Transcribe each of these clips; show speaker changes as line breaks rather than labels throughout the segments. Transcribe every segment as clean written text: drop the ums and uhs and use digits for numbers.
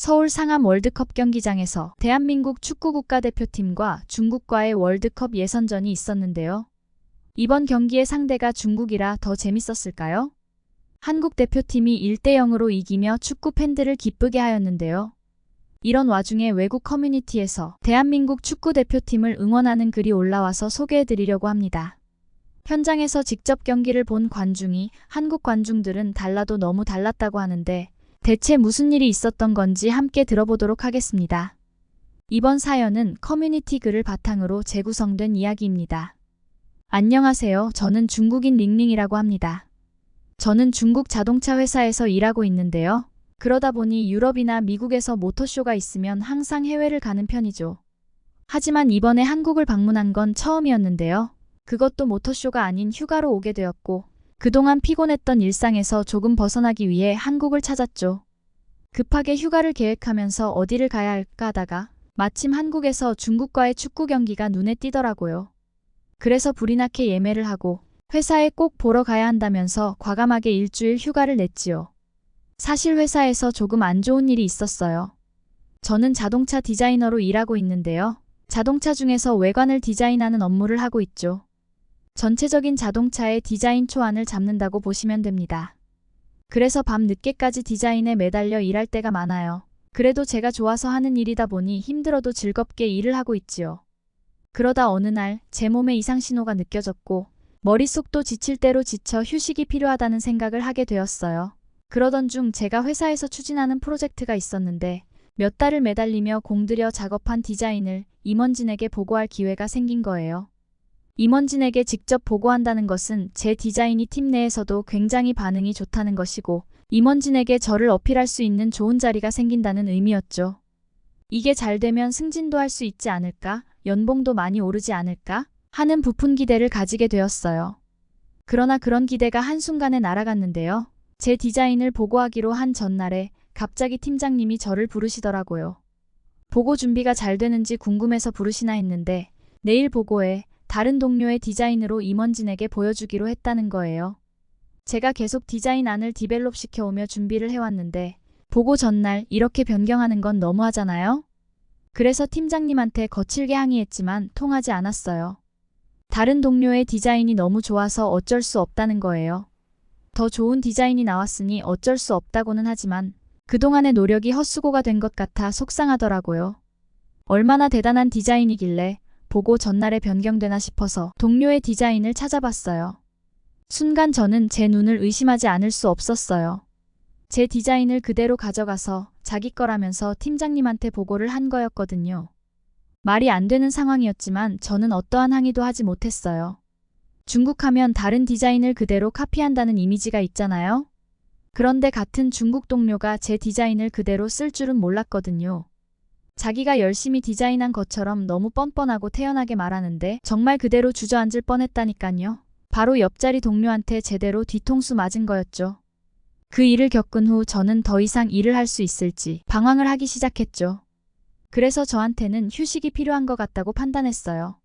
서울 상암 월드컵 경기장에서 대한민국 축구 국가대표팀과 중국과의 월드컵 예선전이 있었는데요. 이번 경기의 상대가 중국이라 더 재밌었을까요? 한국 대표팀이 1대0으로 이기며 축구 팬들을 기쁘게 하였는데요. 이런 와중에 외국 커뮤니티에서 대한민국 축구 대표팀을 응원하는 글이 올라와서 소개해드리려고 합니다. 현장에서 직접 경기를 본 관중이 한국 관중들은 달라도 너무 달랐다고 하는데 대체 무슨 일이 있었던 건지 함께 들어보도록 하겠습니다. 이번 사연은 커뮤니티 글을 바탕으로 재구성된 이야기입니다. 안녕하세요. 저는 중국인 링링이라고 합니다. 저는 중국 자동차 회사에서 일하고 있는데요. 그러다 보니 유럽이나 미국에서 모터쇼가 있으면 항상 해외를 가는 편이죠. 하지만 이번에 한국을 방문한 건 처음이었는데요. 그것도 모터쇼가 아닌 휴가로 오게 되었고 그동안 피곤했던 일상에서 조금 벗어나기 위해 한국을 찾았죠. 급하게 휴가를 계획하면서 어디를 가야 할까 하다가 마침 한국에서 중국과의 축구 경기가 눈에 띄더라고요. 그래서 불이 나게 예매를 하고 회사에 꼭 보러 가야 한다면서 과감하게 일주일 휴가를 냈지요. 사실 회사에서 조금 안 좋은 일이 있었어요. 저는 자동차 디자이너로 일하고 있는데요. 자동차 중에서 외관을 디자인하는 업무를 하고 있죠. 전체적인 자동차의 디자인 초안을 잡는다고 보시면 됩니다. 그래서 밤 늦게까지 디자인에 매달려 일할 때가 많아요. 그래도 제가 좋아서 하는 일이다 보니 힘들어도 즐겁게 일을 하고 있지요. 그러다 어느 날 제 몸에 이상 신호가 느껴졌고 머릿속도 지칠 대로 지쳐 휴식이 필요하다는 생각을 하게 되었어요. 그러던 중 제가 회사에서 추진하는 프로젝트가 있었는데 몇 달을 매달리며 공들여 작업한 디자인을 임원진에게 보고할 기회가 생긴 거예요. 임원진에게 직접 보고한다는 것은 제 디자인이 팀 내에서도 굉장히 반응이 좋다는 것이고 임원진에게 저를 어필할 수 있는 좋은 자리가 생긴다는 의미였죠. 이게 잘 되면 승진도 할 수 있지 않을까? 연봉도 많이 오르지 않을까? 하는 부푼 기대를 가지게 되었어요. 그러나 그런 기대가 한순간에 날아갔는데요. 제 디자인을 보고하기로 한 전날에 갑자기 팀장님이 저를 부르시더라고요. 보고 준비가 잘 되는지 궁금해서 부르시나 했는데 내일 보고에 다른 동료의 디자인으로 임원진에게 보여주기로 했다는 거예요. 제가 계속 디자인안을 디벨롭 시켜오며 준비를 해왔는데 보고 전날 이렇게 변경하는 건 너무하잖아요? 그래서 팀장님한테 거칠게 항의했지만 통하지 않았어요. 다른 동료의 디자인이 너무 좋아서 어쩔 수 없다는 거예요. 더 좋은 디자인이 나왔으니 어쩔 수 없다고는 하지만 그동안의 노력이 헛수고가 된 것 같아 속상하더라고요. 얼마나 대단한 디자인이길래 보고 전날에 변경되나 싶어서 동료의 디자인을 찾아봤어요. 순간 저는 제 눈을 의심하지 않을 수 없었어요. 제 디자인을 그대로 가져가서 자기 거라면서 팀장님한테 보고를 한 거였거든요. 말이 안 되는 상황이었지만 저는 어떠한 항의도 하지 못했어요. 중국 하면 다른 디자인을 그대로 카피한다는 이미지가 있잖아요. 그런데 같은 중국 동료가 제 디자인을 그대로 쓸 줄은 몰랐거든요. 자기가 열심히 디자인한 것처럼 너무 뻔뻔하고 태연하게 말하는데 정말 그대로 주저앉을 뻔했다니깐요. 바로 옆자리 동료한테 제대로 뒤통수 맞은 거였죠. 그 일을 겪은 후 저는 더 이상 일을 할 수 있을지 방황을 하기 시작했죠. 그래서 저한테는 휴식이 필요한 것 같다고 판단했어요.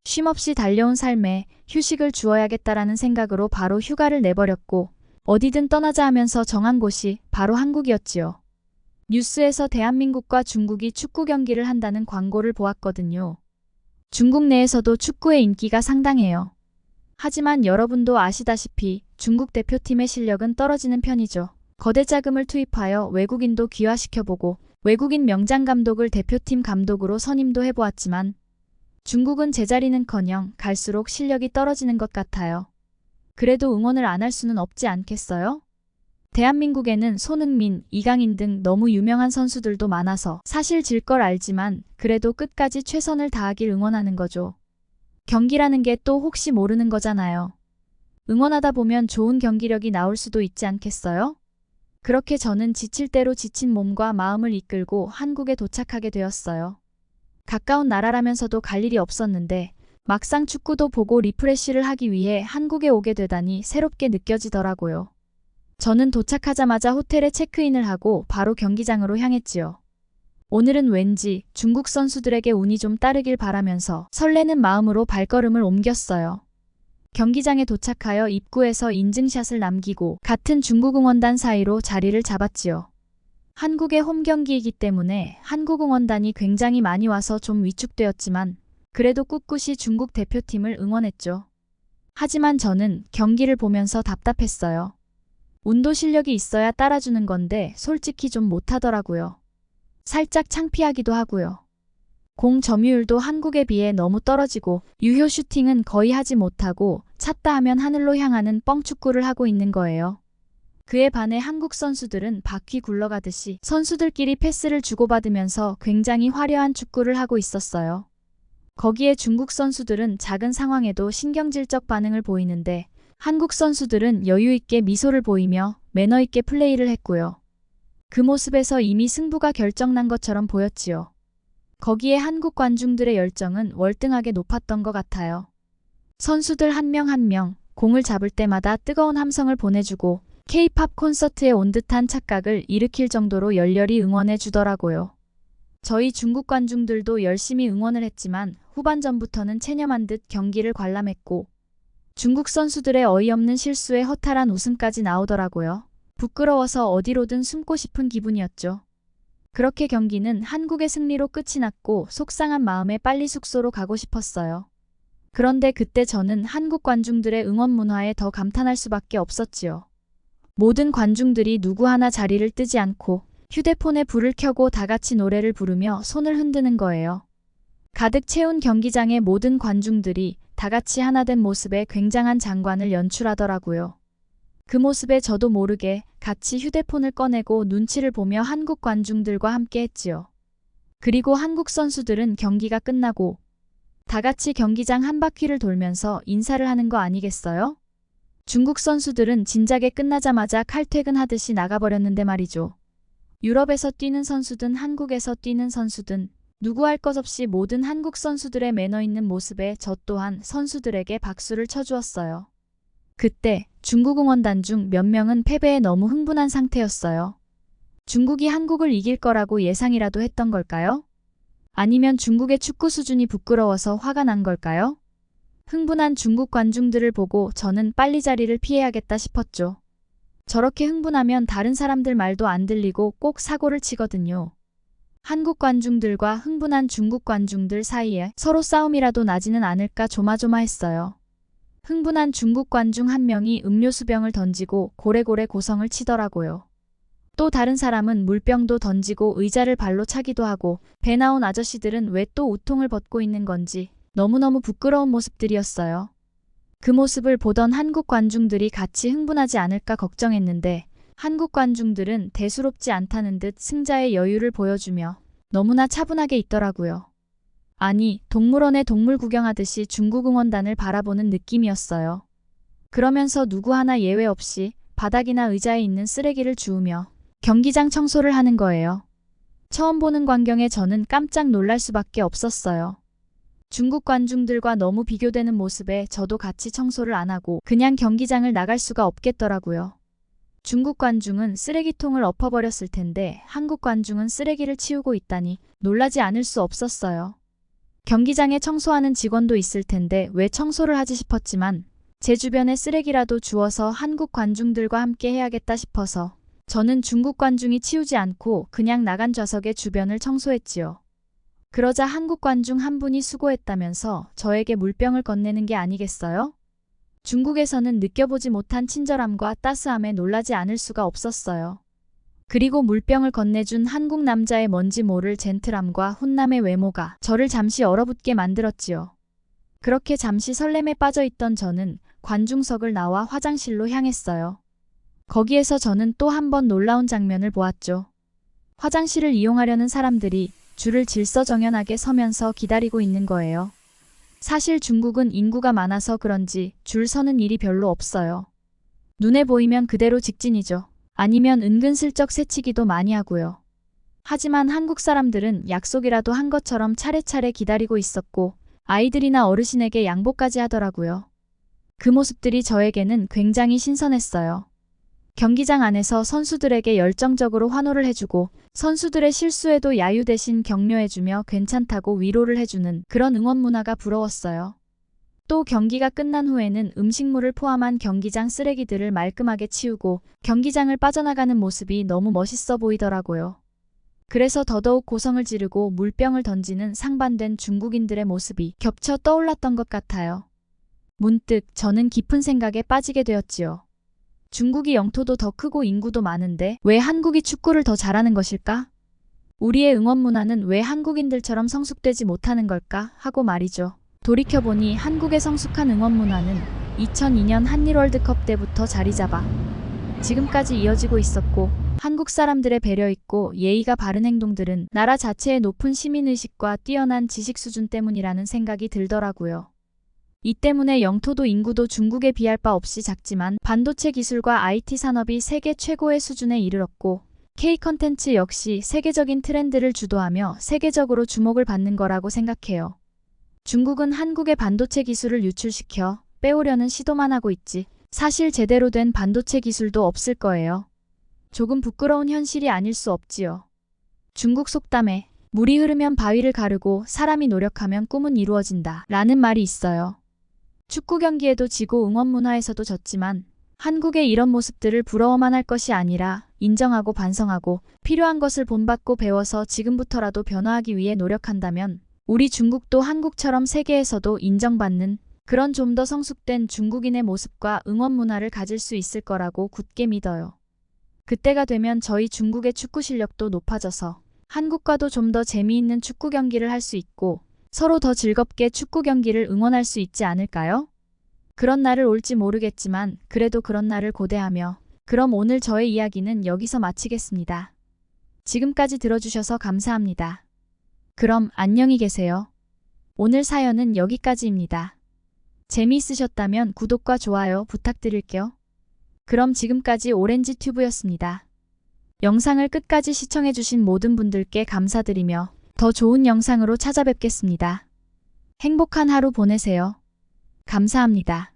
쉼없이 달려온 삶에 휴식을 주어야겠다라는 생각으로 바로 휴가를 내버렸고 어디든 떠나자 하면서 정한 곳이 바로 한국이었지요. 뉴스에서 대한민국과 중국이 축구 경기를 한다는 광고를 보았거든요. 중국 내에서도 축구의 인기가 상당해요. 하지만 여러분도 아시다시피 중국 대표팀의 실력은 떨어지는 편이죠. 거대 자금을 투입하여 외국인도 귀화시켜보고 외국인 명장 감독을 대표팀 감독으로 선임도 해보았지만 중국은 제자리는커녕 갈수록 실력이 떨어지는 것 같아요. 그래도 응원을 안 할 수는 없지 않겠어요? 대한민국에는 손흥민, 이강인 등 너무 유명한 선수들도 많아서 사실 질 걸 알지만 그래도 끝까지 최선을 다하길 응원하는 거죠. 경기라는 게 또 혹시 모르는 거잖아요. 응원하다 보면 좋은 경기력이 나올 수도 있지 않겠어요? 그렇게 저는 지칠 대로 지친 몸과 마음을 이끌고 한국에 도착하게 되었어요. 가까운 나라라면서도 갈 일이 없었는데 막상 축구도 보고 리프레쉬를 하기 위해 한국에 오게 되다니 새롭게 느껴지더라고요. 저는 도착하자마자 호텔에 체크인을 하고 바로 경기장으로 향했지요. 오늘은 왠지 중국 선수들에게 운이 좀 따르길 바라면서 설레는 마음으로 발걸음을 옮겼어요. 경기장에 도착하여 입구에서 인증샷을 남기고 같은 중국 응원단 사이로 자리를 잡았지요. 한국의 홈 경기이기 때문에 한국 응원단이 굉장히 많이 와서 좀 위축되었지만 그래도 꿋꿋이 중국 대표팀을 응원했죠. 하지만 저는 경기를 보면서 답답했어요. 운도 실력이 있어야 따라주는 건데 솔직히 좀 못하더라고요. 살짝 창피하기도 하고요. 공 점유율도 한국에 비해 너무 떨어지고 유효 슈팅은 거의 하지 못하고 찼다 하면 하늘로 향하는 뻥축구를 하고 있는 거예요. 그에 반해 한국 선수들은 바퀴 굴러가듯이 선수들끼리 패스를 주고받으면서 굉장히 화려한 축구를 하고 있었어요. 거기에 중국 선수들은 작은 상황에도 신경질적 반응을 보이는데 한국 선수들은 여유 있게 미소를 보이며 매너 있게 플레이를 했고요. 그 모습에서 이미 승부가 결정난 것처럼 보였지요. 거기에 한국 관중들의 열정은 월등하게 높았던 것 같아요. 선수들 한 명 한 명 공을 잡을 때마다 뜨거운 함성을 보내주고 K-팝 콘서트에 온 듯한 착각을 일으킬 정도로 열렬히 응원해 주더라고요. 저희 중국 관중들도 열심히 응원을 했지만 후반전부터는 체념한 듯 경기를 관람했고 중국 선수들의 어이없는 실수에 허탈한 웃음까지 나오더라고요. 부끄러워서 어디로든 숨고 싶은 기분이었죠. 그렇게 경기는 한국의 승리로 끝이 났고 속상한 마음에 빨리 숙소로 가고 싶었어요. 그런데 그때 저는 한국 관중들의 응원 문화에 더 감탄할 수밖에 없었지요. 모든 관중들이 누구 하나 자리를 뜨지 않고 휴대폰에 불을 켜고 다 같이 노래를 부르며 손을 흔드는 거예요. 가득 채운 경기장의 모든 관중들이 다 같이 하나 된 모습에 굉장한 장관을 연출하더라고요. 그 모습에 저도 모르게 같이 휴대폰을 꺼내고 눈치를 보며 한국 관중들과 함께 했지요. 그리고 한국 선수들은 경기가 끝나고 다 같이 경기장 한 바퀴를 돌면서 인사를 하는 거 아니겠어요? 중국 선수들은 진작에 끝나자마자 칼퇴근하듯이 나가버렸는데 말이죠. 유럽에서 뛰는 선수든 한국에서 뛰는 선수든 누구 할 것 없이 모든 한국 선수들의 매너 있는 모습에 저 또한 선수들에게 박수를 쳐주었어요. 그때 중국 응원단 중 몇 명은 패배에 너무 흥분한 상태였어요. 중국이 한국을 이길 거라고 예상이라도 했던 걸까요? 아니면 중국의 축구 수준이 부끄러워서 화가 난 걸까요? 흥분한 중국 관중들을 보고 저는 빨리 자리를 피해야겠다 싶었죠. 저렇게 흥분하면 다른 사람들 말도 안 들리고 꼭 사고를 치거든요. 한국 관중들과 흥분한 중국 관중들 사이에 서로 싸움이라도 나지는 않을까 조마조마했어요. 흥분한 중국 관중 한 명이 음료수병을 던지고 고래고래 고성을 치더라고요. 또 다른 사람은 물병도 던지고 의자를 발로 차기도 하고 배 나온 아저씨들은 왜 또 우통을 벗고 있는 건지 너무너무 부끄러운 모습들이었어요. 그 모습을 보던 한국 관중들이 같이 흥분하지 않을까 걱정했는데 한국 관중들은 대수롭지 않다는 듯 승자의 여유를 보여주며 너무나 차분하게 있더라고요. 아니, 동물원에 동물 구경하듯이 중국 응원단을 바라보는 느낌이었어요. 그러면서 누구 하나 예외 없이 바닥이나 의자에 있는 쓰레기를 주우며 경기장 청소를 하는 거예요. 처음 보는 광경에 저는 깜짝 놀랄 수밖에 없었어요. 중국 관중들과 너무 비교되는 모습에 저도 같이 청소를 안 하고 그냥 경기장을 나갈 수가 없겠더라고요. 중국 관중은 쓰레기통을 엎어버렸을 텐데 한국 관중은 쓰레기를 치우고 있다니 놀라지 않을 수 없었어요. 경기장에 청소하는 직원도 있을 텐데 왜 청소를 하지 싶었지만 제 주변에 쓰레기라도 주워서 한국 관중들과 함께 해야겠다 싶어서 저는 중국 관중이 치우지 않고 그냥 나간 좌석의 주변을 청소했지요. 그러자 한국 관중 한 분이 수고했다면서 저에게 물병을 건네는 게 아니겠어요? 중국에서는 느껴보지 못한 친절함과 따스함에 놀라지 않을 수가 없었어요. 그리고 물병을 건네준 한국 남자의 뭔지 모를 젠틀함과 훈남의 외모가 저를 잠시 얼어붙게 만들었지요. 그렇게 잠시 설렘에 빠져있던 저는 관중석을 나와 화장실로 향했어요. 거기에서 저는 또 한 번 놀라운 장면을 보았죠. 화장실을 이용하려는 사람들이 줄을 질서정연하게 서면서 기다리고 있는 거예요. 사실 중국은 인구가 많아서 그런지 줄 서는 일이 별로 없어요. 눈에 보이면 그대로 직진이죠. 아니면 은근슬쩍 새치기도 많이 하고요. 하지만 한국 사람들은 약속이라도 한 것처럼 차례차례 기다리고 있었고 아이들이나 어르신에게 양보까지 하더라고요. 그 모습들이 저에게는 굉장히 신선했어요. 경기장 안에서 선수들에게 열정적으로 환호를 해주고 선수들의 실수에도 야유 대신 격려해주며 괜찮다고 위로를 해주는 그런 응원 문화가 부러웠어요. 또 경기가 끝난 후에는 음식물을 포함한 경기장 쓰레기들을 말끔하게 치우고 경기장을 빠져나가는 모습이 너무 멋있어 보이더라고요. 그래서 더더욱 고성을 지르고 물병을 던지는 상반된 중국인들의 모습이 겹쳐 떠올랐던 것 같아요. 문득 저는 깊은 생각에 빠지게 되었지요. 중국이 영토도 더 크고 인구도 많은데 왜 한국이 축구를 더 잘하는 것일까? 우리의 응원 문화는 왜 한국인들처럼 성숙되지 못하는 걸까? 하고 말이죠. 돌이켜보니 한국의 성숙한 응원 문화는 2002년 한일 월드컵 때부터 자리 잡아 지금까지 이어지고 있었고, 한국 사람들의 배려 있고 예의가 바른 행동들은 나라 자체의 높은 시민의식과 뛰어난 지식 수준 때문이라는 생각이 들더라고요. 이 때문에 영토도 인구도 중국에 비할 바 없이 작지만 반도체 기술과 IT 산업이 세계 최고의 수준에 이르렀고, K-컨텐츠 역시 세계적인 트렌드를 주도하며 세계적으로 주목을 받는 거라고 생각해요. 중국은 한국의 반도체 기술을 유출시켜 빼오려는 시도만 하고 있지 사실 제대로 된 반도체 기술도 없을 거예요. 조금 부끄러운 현실이 아닐 수 없지요. 중국 속담에 물이 흐르면 바위를 가르고 사람이 노력하면 꿈은 이루어진다 라는 말이 있어요. 축구 경기에도 지고 응원 문화에서도 졌지만 한국의 이런 모습들을 부러워만 할 것이 아니라 인정하고 반성하고 필요한 것을 본받고 배워서 지금부터라도 변화하기 위해 노력한다면 우리 중국도 한국처럼 세계에서도 인정받는 그런 좀 더 성숙된 중국인의 모습과 응원 문화를 가질 수 있을 거라고 굳게 믿어요. 그때가 되면 저희 중국의 축구 실력도 높아져서 한국과도 좀 더 재미있는 축구 경기를 할 수 있고 서로 더 즐겁게 축구 경기를 응원할 수 있지 않을까요? 그런 날을 올지 모르겠지만 그래도 그런 날을 고대하며 그럼 오늘 저의 이야기는 여기서 마치겠습니다. 지금까지 들어주셔서 감사합니다. 그럼 안녕히 계세요. 오늘 사연은 여기까지입니다. 재미있으셨다면 구독과 좋아요 부탁드릴게요. 그럼 지금까지 오렌지 튜브였습니다. 영상을 끝까지 시청해주신 모든 분들께 감사드리며 더 좋은 영상으로 찾아뵙겠습니다. 행복한 하루 보내세요. 감사합니다.